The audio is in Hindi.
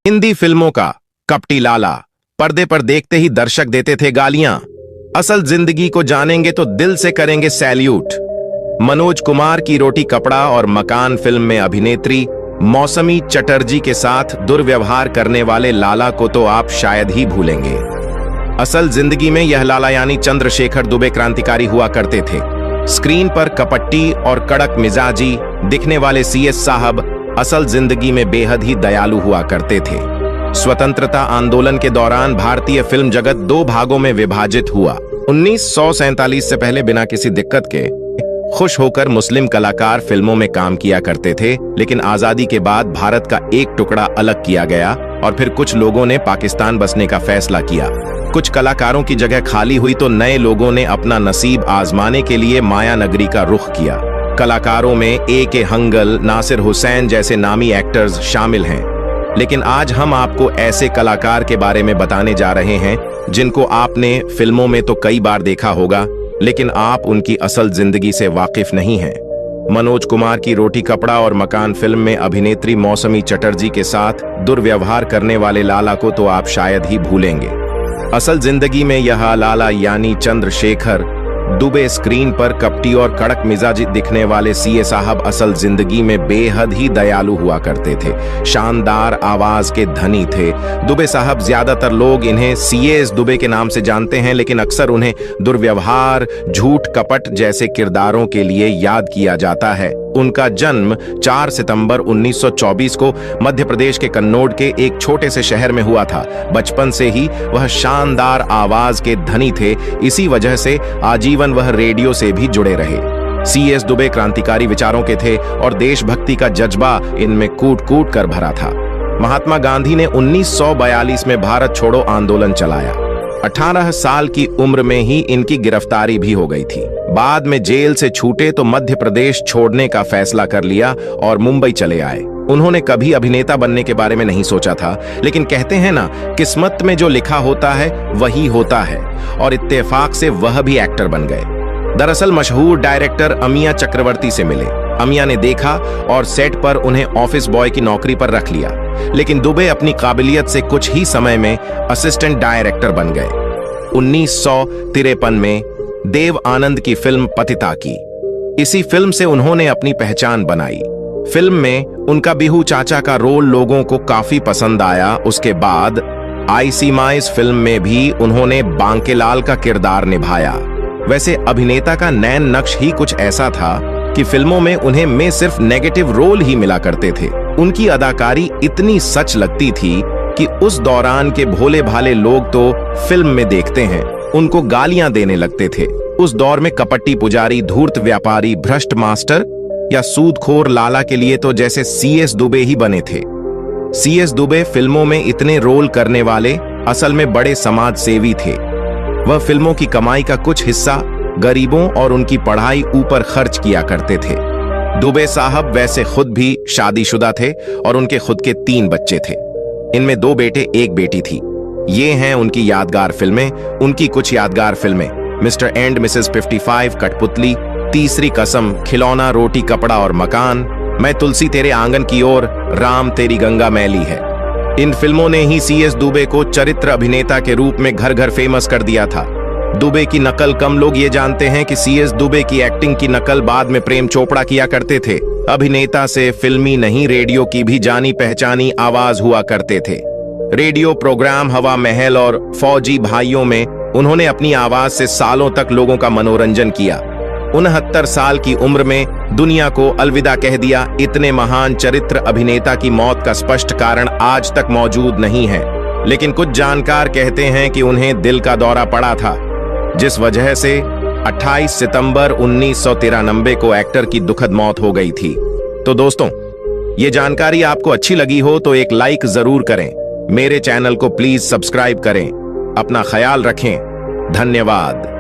हिंदी फिल्मों का कपटी लाला पर्दे पर देखते ही दर्शक देते थे गालियां। असल जिंदगी को जानेंगे तो दिल से करेंगे सैल्यूट। मनोज कुमार की रोटी कपड़ा और मकान फिल्म में अभिनेत्री मौसमी चटर्जी के साथ दुर्व्यवहार करने वाले लाला को तो आप शायद ही भूलेंगे। असल जिंदगी में यह लाला यानी चंद्रशेखर दुबे क्रांतिकारी हुआ करते थे। स्क्रीन पर कपट्टी और कड़क मिजाजी दिखने वाले सीएस साहब असल जिंदगी में बेहद ही दयालु हुआ करते थे। स्वतंत्रता आंदोलन के दौरान भारतीय फिल्म जगत दो भागों में विभाजित हुआ। 1947 से पहले बिना किसी दिक्कत के खुश होकर मुस्लिम कलाकार फिल्मों में काम किया करते थे, लेकिन आजादी के बाद भारत का एक टुकड़ा अलग किया गया और फिर कुछ लोगों ने पाकिस्तान बसने का फैसला किया। कुछ कलाकारों की जगह खाली हुई तो नए लोगों ने अपना नसीब आजमाने के लिए माया नगरी का रुख किया। कलाकारों में ए.के. हंगल, नासिर हुसैन जैसे नामी एक्टर्स शामिल हैं। लेकिन आज हम आपको ऐसे कलाकार के बारे में बताने जा रहे हैं जिनको आपने फिल्मों में तो कई बार देखा होगा, लेकिन आप उनकी असल जिंदगी से वाकिफ नहीं हैं। मनोज कुमार की रोटी कपड़ा और मकान फिल्म में अभिनेत्री मौसमी चटर्जी के साथ दुर्व्यवहार करने वाले लाला को तो आप शायद ही भूलेंगे। असल जिंदगी में यह लाला यानी चंद्रशेखर दुबे स्क्रीन पर कपटी और कड़क मिजाजी दिखने वाले सीए साहब असल जिंदगी में बेहद ही दयालु हुआ करते थे। शानदार आवाज के धनी थे दुबे साहब। ज्यादातर लोग इन्हें सीएस दुबे के नाम से जानते हैं, लेकिन अक्सर उन्हें दुर्व्यवहार, झूठ, कपट जैसे किरदारों के लिए याद किया जाता है। उनका जन्म 4 सितंबर 1924 को मध्य प्रदेश के कन्नौज के एक छोटे से शहर में हुआ था। बचपन से ही वह शानदार आवाज के धनी थे, इसी वजह से आजीवन वह रेडियो से भी जुड़े रहे। सीएस दुबे क्रांतिकारी विचारों के थे और देशभक्ति का जज्बा इनमें कूट कूट कर भरा था। महात्मा गांधी ने 1942 में भारत छोड़ो आंदोलन चलाया। 18 साल की उम्र में ही इनकी गिरफ्तारी भी हो गई थी। बाद में जेल से छूटे तो मध्य प्रदेश छोड़ने का फैसला कर लिया और मुंबई चले आए। उन्होंने कभी अभिनेता बनने के बारे में नहीं सोचा था, लेकिन कहते हैं ना, किस्मत में जो लिखा होता है वही होता है, और इत्तेफाक से वह भी एक्टर बन गए। दरअसल मशहूर डायरेक्टर अमिया चक्रवर्ती से मिले। अमिया ने देखा और सेट पर उन्हें ऑफिस बॉय की नौकरी पर रख लिया, लेकिन दुबे अपनी काबिलियत से कुछ ही समय में असिस्टेंट डायरेक्टर बन गए। 1953 में देव आनंद की फिल्म पतिता की। इसी फिल्म से उन्होंने अपनी पहचान बनाई। फिल्म में उनका बिहू चाचा का रोल लोगों को काफी पसंद आया। उसके बाद आई सी माइस फिल्म में भी उन्होंने बांकेलाल का किरदार निभाया। वैसे अभिनेता का नैन नक्श ही कुछ ऐसा था कि फिल्मों में उन्हें सिर्फ नेगेटिव रोल ही मिला करते थे। उनकी अदाकारी इतनी सच लगती थी कि उस दौरान के भोले भाले लोग तो फिल्म में देखते हैं उनको गालियां देने लगते थे। उस दौर में कपट्टी पुजारी, धूर्त व्यापारी, भ्रष्ट मास्टर या सूदखोर लाला के लिए तो जैसे सीएस दुबे ही बने थे। सीएस दुबे फिल्मों में इतने रोल करने वाले असल में बड़े समाज सेवी थे। वह फिल्मों की कमाई का कुछ हिस्सा गरीबों और उनकी पढ़ाई ऊपर खर्च किया करते थे। दुबे साहब वैसे खुद भी शादीशुदा थे और उनके खुद के 3 बच्चे थे। इनमें 2 बेटे 1 बेटी थी। ये हैं उनकी यादगार फिल्में। उनकी कुछ यादगार फिल्में: मिस्टर एंड मिसेस 55, कठपुतली, तीसरी कसम, खिलौना, रोटी कपड़ा और मकान, मैं तुलसी तेरे आंगन की ओर, राम तेरी गंगा मैली है। इन फिल्मों ने ही सीएस दुबे को चरित्र अभिनेता के रूप में घर घर फेमस कर दिया था। दुबे की नकल कम लोग ये जानते हैं कि सीएस दुबे की एक्टिंग की नकल बाद में प्रेम चोपड़ा किया करते थे। अभिनेता से फिल्मी नहीं, रेडियो की भी जानी पहचानी आवाज हुआ करते थे। रेडियो प्रोग्राम हवा महल और फौजी भाइयों में उन्होंने अपनी आवाज से सालों तक लोगों का मनोरंजन किया। 69 साल की उम्र में दुनिया को अलविदा कह दिया। इतने महान चरित्र अभिनेता की मौत का स्पष्ट कारण आज तक मौजूद नहीं है, लेकिन कुछ जानकार कहते हैं कि उन्हें दिल का दौरा पड़ा था, जिस वजह से 28 सितंबर 1993 को एक्टर की दुखद मौत हो गई थी। तो दोस्तों, ये जानकारी आपको अच्छी लगी हो तो एक लाइक जरूर करें। मेरे चैनल को प्लीज सब्सक्राइब करें। अपना ख्याल रखें। धन्यवाद।